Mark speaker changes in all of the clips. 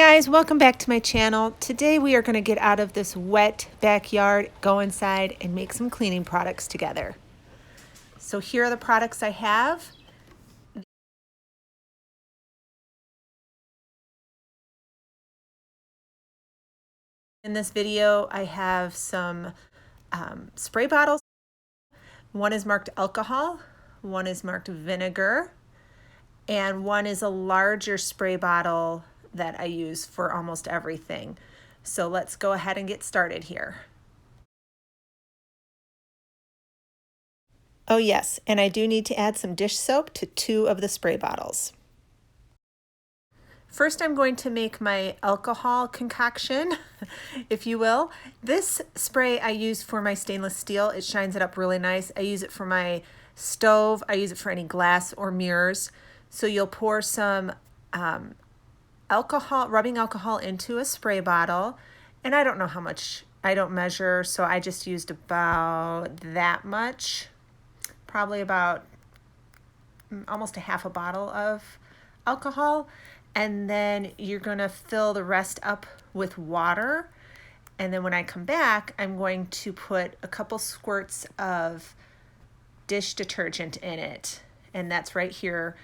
Speaker 1: Guys, welcome back to my channel. Today we are going to get out of this wet backyard, go inside and make some cleaning products together. So here are the products I have. In this video I have some spray bottles. One is marked alcohol, one is marked vinegar, and one is a larger spray bottle that I use for almost everything. So let's go ahead and get started here. Oh yes, and I do need to add some dish soap to 2 of the spray bottles. First, I'm going to make my alcohol concoction, if you will. This spray I use for my stainless steel. It shines it up really nice. I use it for my stove. I use it for any glass or mirrors. So you'll pour some rubbing alcohol into a spray bottle. And I don't know how much, I don't measure, so I just used about that much. Probably about almost a half a bottle of alcohol. And then you're going to fill the rest up with water. And then when I come back, I'm going to put a couple squirts of dish detergent in it. And that's right here.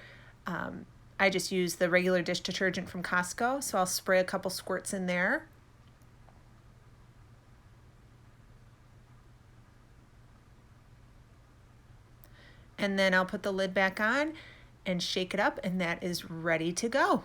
Speaker 1: I just use the regular dish detergent from Costco. So I'll spray a couple squirts in there. And then I'll put the lid back on and shake it up, and that is ready to go.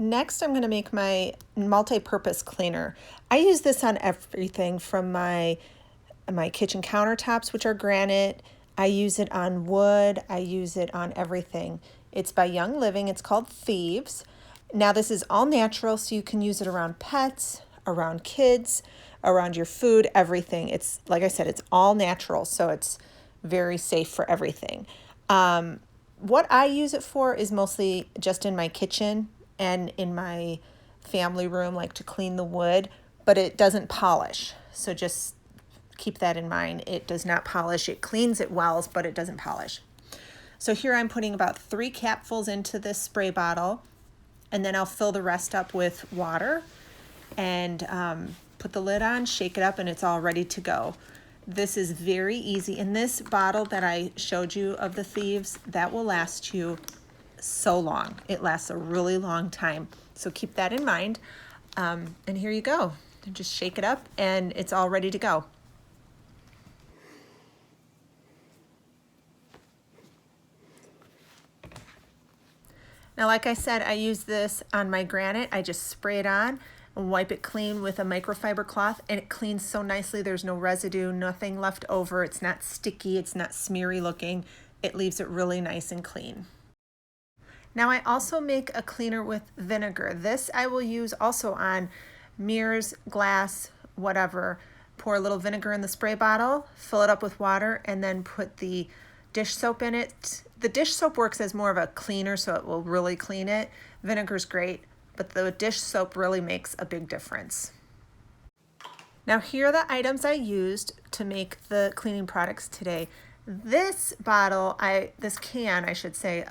Speaker 1: Next, I'm going to make my multi-purpose cleaner. I use this on everything from my kitchen countertops, which are granite. I use it on wood. I use it on everything. It's by Young Living. It's called Thieves. Now, this is all natural, so you can use it around pets, around kids, around your food, everything. It's, like I said, it's all natural, so it's very safe for everything. What I use it for is mostly just in my kitchen and in my family room, like to clean the wood, but it doesn't polish. So just keep that in mind. It does not polish. It cleans it well, but it doesn't polish. So here I'm putting about 3 capfuls into this spray bottle, and then I'll fill the rest up with water and put the lid on, shake it up, and it's all ready to go. This is very easy. And this bottle that I showed you of the Thieves, that will last you so long. It lasts a really long time. So keep that in mind. And here you go. Just shake it up and it's all ready to go. Now, like I said, I use this on my granite. I just spray it on and wipe it clean with a microfiber cloth, and it cleans so nicely. There's no residue, nothing left over. It's not sticky. It's not smeary looking. It leaves it really nice and clean. Now, I also make a cleaner with vinegar. This I will use also on mirrors, glass, whatever. Pour a little vinegar in the spray bottle, fill it up with water, and then put the dish soap in it. The dish soap works as more of a cleaner, so it will really clean it. Vinegar's great, but the dish soap really makes a big difference. Now, here are the items I used to make the cleaning products today. This bottle, this can, I should say,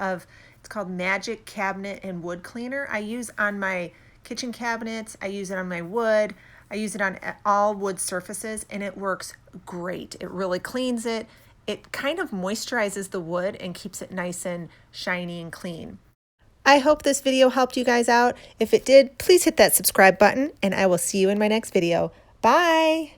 Speaker 1: it's called Magic Cabinet and Wood Cleaner. I use on my kitchen cabinets. I use it on my wood. I use it on all wood surfaces, and it works great. It really cleans it. It kind of moisturizes the wood and keeps it nice and shiny and clean. I hope this video helped you guys out. If it did, please hit that subscribe button, and I will see you in my next video. Bye!